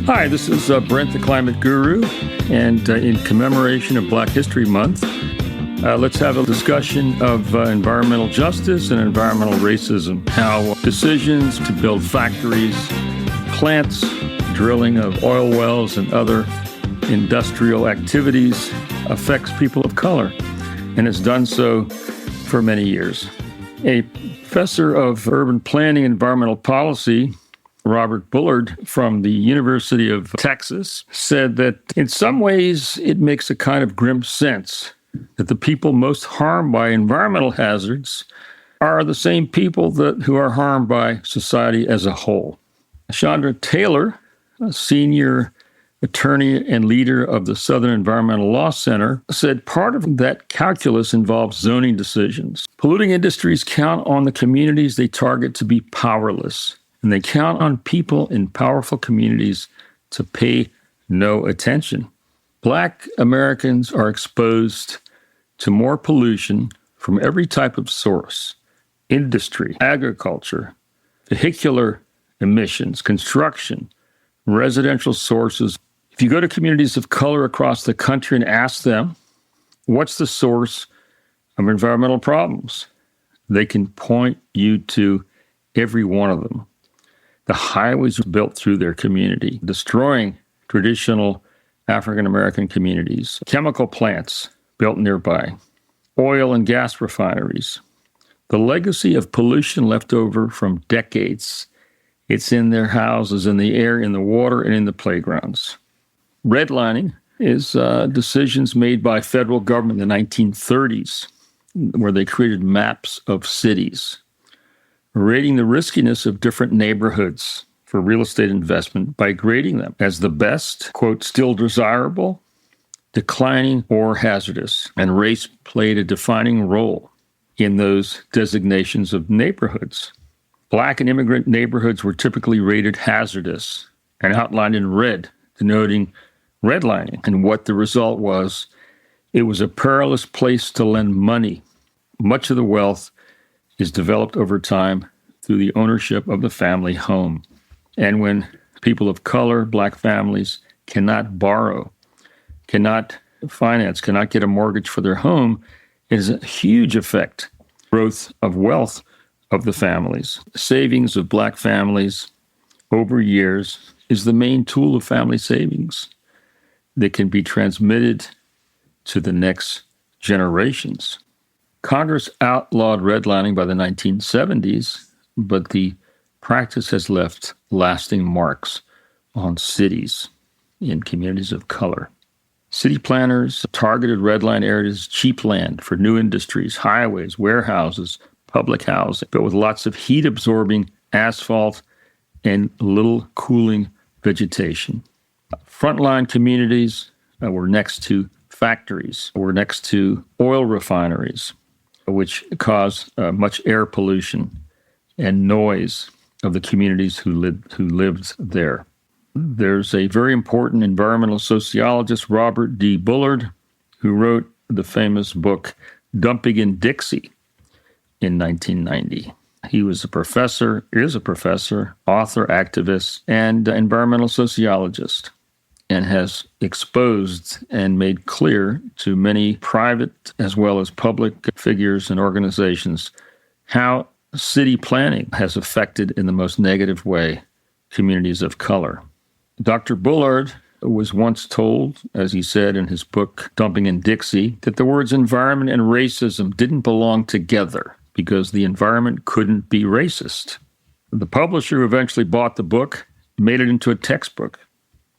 Hi, this is Brent the Climate Guru, and in commemoration of Black History Month, let's have a discussion of environmental justice and environmental racism, how decisions to build factories, plants, drilling of oil wells, and other industrial activities affects people of color, and has done so for many years. A professor of urban planning and environmental policy, Robert Bullard from the University of Texas, said that in some ways it makes a kind of grim sense that the people most harmed by environmental hazards are the same people who are harmed by society as a whole. Chandra Taylor, a senior attorney and leader of the Southern Environmental Law Center, said part of that calculus involves zoning decisions. Polluting industries count on the communities they target to be powerless, and they count on people in powerful communities to pay no attention. Black Americans are exposed to more pollution from every type of source: industry, agriculture, vehicular emissions, construction, residential sources. If you go to communities of color across the country and ask them, what's the source of environmental problems? They can point you to every one of them. The highways are built through their community, destroying traditional African-American communities. Chemical plants built nearby. Oil and gas refineries. The legacy of pollution left over from decades. It's in their houses, in the air, in the water, and in the playgrounds. Redlining is decisions made by federal government in the 1930s, where they created maps of cities, rating the riskiness of different neighborhoods for real estate investment by grading them as the best, quote, still desirable, declining, or hazardous. And race played a defining role in those designations of neighborhoods. Black and immigrant neighborhoods were typically rated hazardous and outlined in red, denoting redlining. And what the result was, it was a perilous place to lend money. Much of the wealth is developed over time through the ownership of the family home. And when people of color, Black families, cannot borrow, cannot finance, cannot get a mortgage for their home, it has a huge effect. Growth of wealth of the families. Savings of Black families over years is the main tool of family savings that can be transmitted to the next generations. Congress outlawed redlining by the 1970s, but the practice has left lasting marks on cities in communities of color. City planners targeted redline areas as cheap land for new industries, highways, warehouses, public housing, but with lots of heat-absorbing asphalt and little cooling vegetation. Frontline communities were next to factories, were next to oil refineries, which cause much air pollution and noise of the communities who lived there. There's a very important environmental sociologist, Robert D. Bullard, who wrote the famous book, Dumping in Dixie, in 1990. He was a professor, is a professor, author, activist, and environmental sociologist, and has exposed and made clear to many private as well as public figures and organizations how city planning has affected in the most negative way communities of color. Dr. Bullard was once told, as he said in his book, Dumping in Dixie, that the words environment and racism didn't belong together because the environment couldn't be racist. The publisher who eventually bought the book made it into a textbook.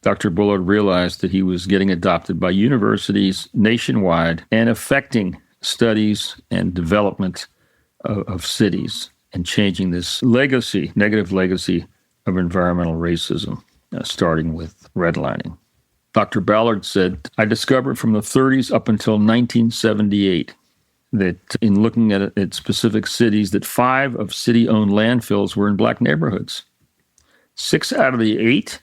Dr. Bullard realized that he was getting adopted by universities nationwide and affecting studies and development of cities and changing this legacy, negative legacy of environmental racism, starting with redlining. Dr. Ballard said, I discovered from the 30s up until 1978 that in looking at specific cities, that 5 of city-owned landfills were in Black neighborhoods. 6 out of the 8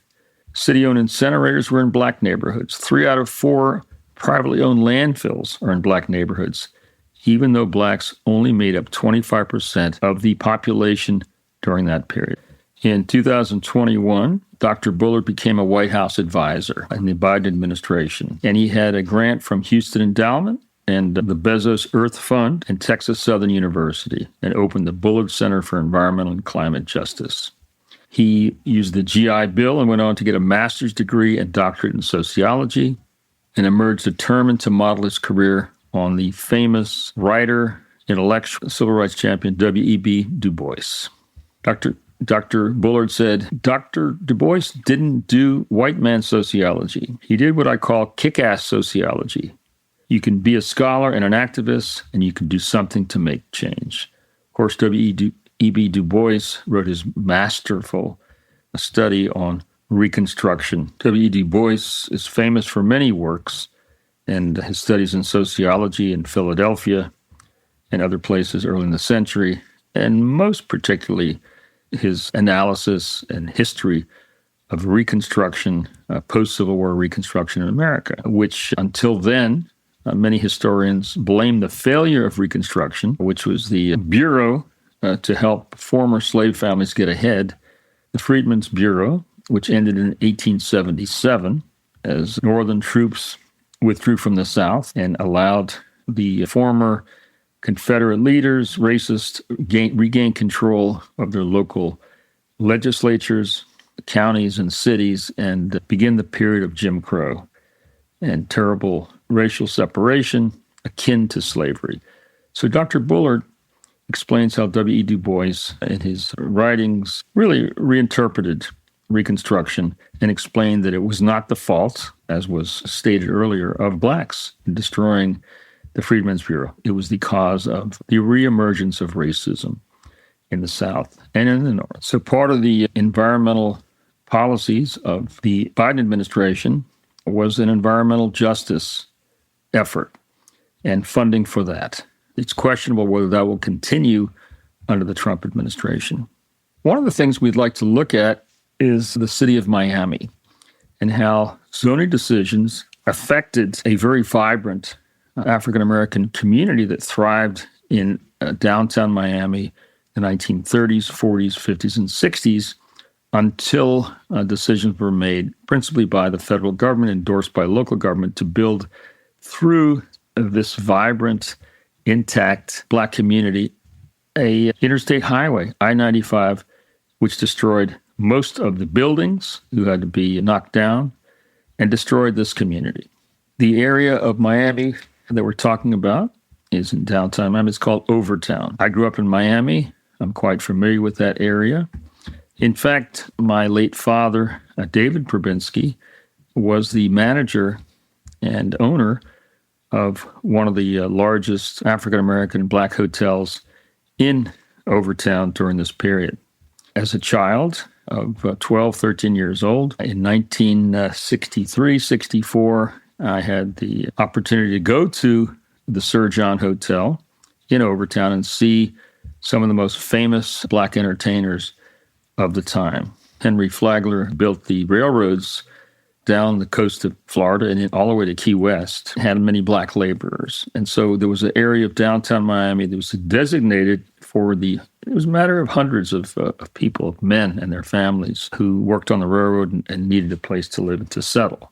city-owned incinerators were in Black neighborhoods. 3 out of 4 privately owned landfills are in Black neighborhoods, even though Blacks only made up 25% of the population during that period. In 2021, Dr. Bullard became a White House advisor in the Biden administration, and he had a grant from Houston Endowment and the Bezos Earth Fund and Texas Southern University, and opened the Bullard Center for Environmental and Climate Justice. He used the GI Bill and went on to get a master's degree and doctorate in sociology, and emerged determined to model his career on the famous writer, intellectual, civil rights champion W.E.B. Du Bois. Dr. Bullard said, Dr. Du Bois didn't do white man sociology. He did what I call kick-ass sociology. You can be a scholar and an activist, and you can do something to make change. Of course, W.E.B. Du Bois wrote his masterful study on Reconstruction. W.E. Du Bois is famous for many works, and his studies in sociology in Philadelphia and other places early in the century, and most particularly his analysis and history of Reconstruction, post-Civil War Reconstruction in America, which until then, many historians blame the failure of Reconstruction, which was the bureau to help former slave families get ahead, the Freedmen's Bureau, which ended in 1877 as Northern troops withdrew from the South and allowed the former Confederate leaders, racists, regain control of their local legislatures, counties, and cities, and begin the period of Jim Crow and terrible racial separation akin to slavery. So Dr. Bullard explains how W.E. Du Bois, in his writings, really reinterpreted Reconstruction and explained that it was not the fault, as was stated earlier, of blacks in destroying the Freedmen's Bureau. It was the cause of the reemergence of racism in the South and in the North. So part of the environmental policies of the Biden administration was an environmental justice effort and funding for that. It's questionable whether that will continue under the Trump administration. One of the things we'd like to look at is the city of Miami and how zoning decisions affected a very vibrant African-American community that thrived in downtown Miami in the 1930s, 40s, 50s, and 60s until decisions were made principally by the federal government, endorsed by local government, to build through this vibrant, intact black community a interstate highway, I-95, which destroyed most of the buildings who had to be knocked down and destroyed this community. The area of Miami that we're talking about is in downtown Miami. It's called Overtown. I grew up in Miami. I'm quite familiar with that area. In fact, my late father, David Probinski, was the manager and owner of one of the largest African-American black hotels in Overtown during this period. As a child of 12, 13 years old, in 1963, 64, I had the opportunity to go to the Sir John Hotel in Overtown and see some of the most famous black entertainers of the time. Henry Flagler built the railroads down the coast of Florida and all the way to Key West, had many black laborers. And so there was an area of downtown Miami that was designated for it was a matter of hundreds of people, of men and their families who worked on the railroad and needed a place to live and to settle.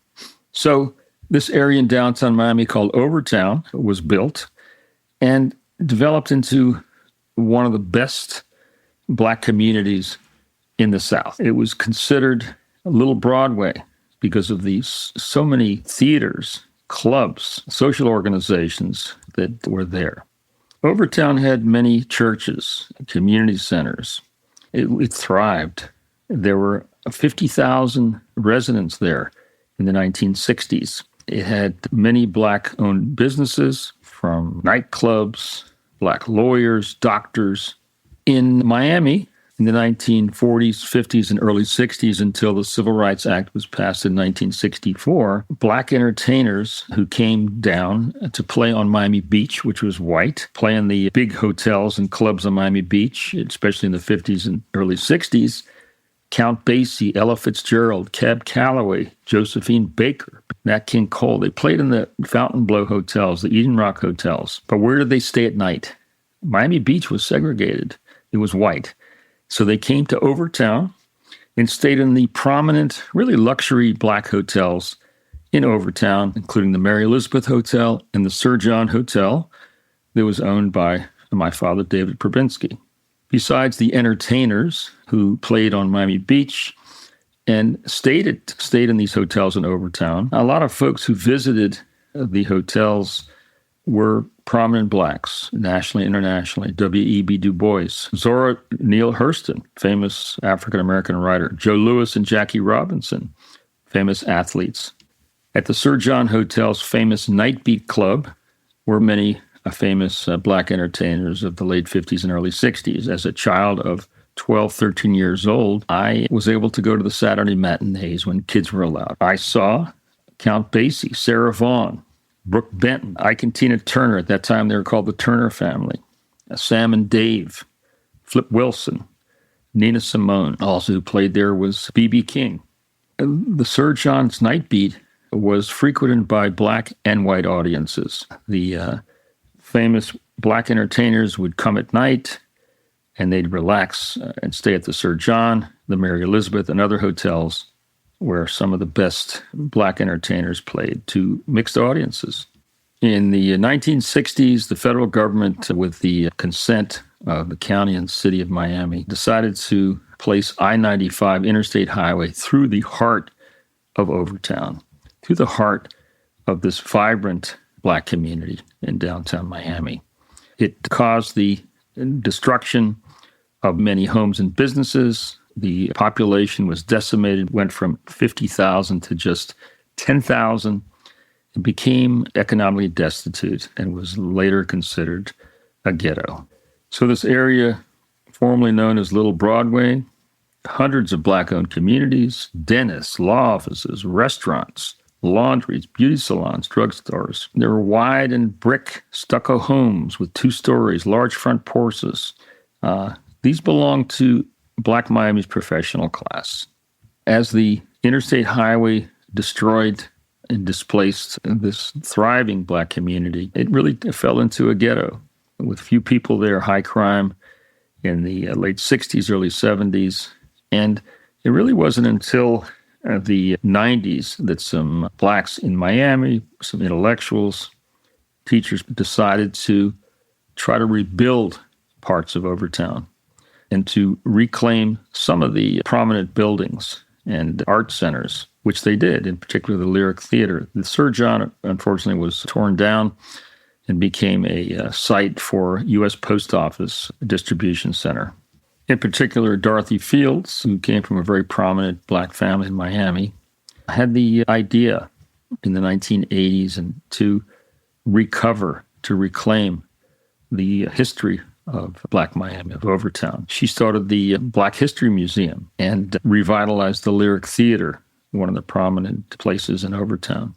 So this area in downtown Miami called Overtown was built and developed into one of the best black communities in the South. It was considered a little Broadway because of so many theaters, clubs, social organizations that were there. Overtown had many churches, community centers. It thrived. There were 50,000 residents there in the 1960s. It had many black-owned businesses, from nightclubs, black lawyers, doctors. In Miami, in the 1940s, 50s, and early 60s, until the Civil Rights Act was passed in 1964, black entertainers who came down to play on Miami Beach, which was white, play in the big hotels and clubs on Miami Beach, especially in the 50s and early 60s, Count Basie, Ella Fitzgerald, Cab Calloway, Josephine Baker, Nat King Cole. They played in the Fontainebleau hotels, the Eden Rock hotels. But where did they stay at night? Miami Beach was segregated. It was white. So they came to Overtown and stayed in the prominent, really luxury Black hotels in Overtown, including the Mary Elizabeth Hotel and the Sir John Hotel that was owned by my father, David Probinski. Besides the entertainers who played on Miami Beach and stayed in these hotels in Overtown, a lot of folks who visited the hotels were prominent Blacks, nationally, internationally. W.E.B. Du Bois, Zora Neale Hurston, famous African-American writer, Joe Louis and Jackie Robinson, famous athletes. At the Sir John Hotel's famous Night Beat Club were many famous Black entertainers of the late 50s and early 60s. As a child of 12, 13 years old, I was able to go to the Saturday matinees when kids were allowed. I saw Count Basie, Sarah Vaughan, Brooke Benton, Ike and Tina Turner. At that time, they were called the Turner family. Sam and Dave, Flip Wilson, Nina Simone. Also who played there was B.B. King. The Sir John's Night Beat was frequented by Black and white audiences. The famous Black entertainers would come at night and they'd relax and stay at the Sir John, the Mary Elizabeth, and other hotels where some of the best Black entertainers played to mixed audiences. In the 1960s, the federal government, with the consent of the county and city of Miami, decided to place I-95 interstate highway through the heart of Overtown, through the heart of this vibrant Black community in downtown Miami. It caused the destruction of many homes and businesses. The population was decimated, went from 50,000 to just 10,000. It became economically destitute and was later considered a ghetto. So this area, formerly known as Little Broadway, hundreds of Black-owned communities, dentists, law offices, restaurants, laundries, beauty salons, drugstores. There were wide and brick stucco homes with 2 stories, large front porches. These belonged to Black Miami's professional class. As the interstate highway destroyed and displaced this thriving Black community, it really fell into a ghetto with few people there, high crime in the late 60s, early 70s. And it really wasn't until the 90s that some Blacks in Miami, some intellectuals, teachers decided to try to rebuild parts of Overtown and to reclaim some of the prominent buildings and art centers, which they did, in particular the Lyric Theater. The Sir John, unfortunately, was torn down and became a site for U.S. Post Office distribution center. In particular, Dorothy Fields, who came from a very prominent Black family in Miami, had the idea in the 1980s and to recover, to reclaim the history of Black Miami, of Overtown. She started the Black History Museum and revitalized the Lyric Theater, one of the prominent places in Overtown.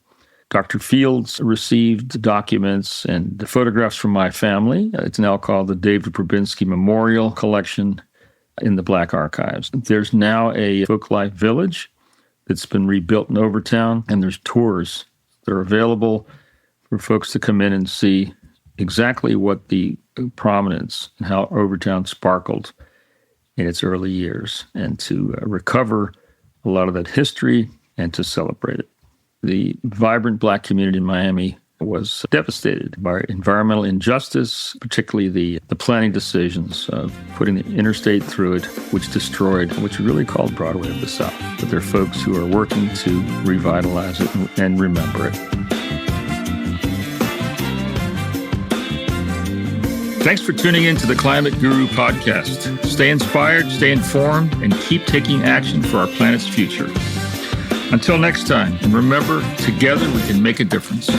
Dr. Fields received documents and photographs from my family. It's now called the David Probinski Memorial Collection in the Black Archives. There's now a folk life village that's been rebuilt in Overtown, and there's tours that are available for folks to come in and see exactly what the prominence and how Overtown sparkled in its early years, and to recover a lot of that history and to celebrate it. The vibrant Black community in Miami was devastated by environmental injustice, particularly the planning decisions of putting the interstate through it, which destroyed what you really called Broadway of the South. But there are folks who are working to revitalize it and remember it. Thanks for tuning in to the Climate Guru podcast. Stay inspired, stay informed, and keep taking action for our planet's future. Until next time, and remember, together we can make a difference.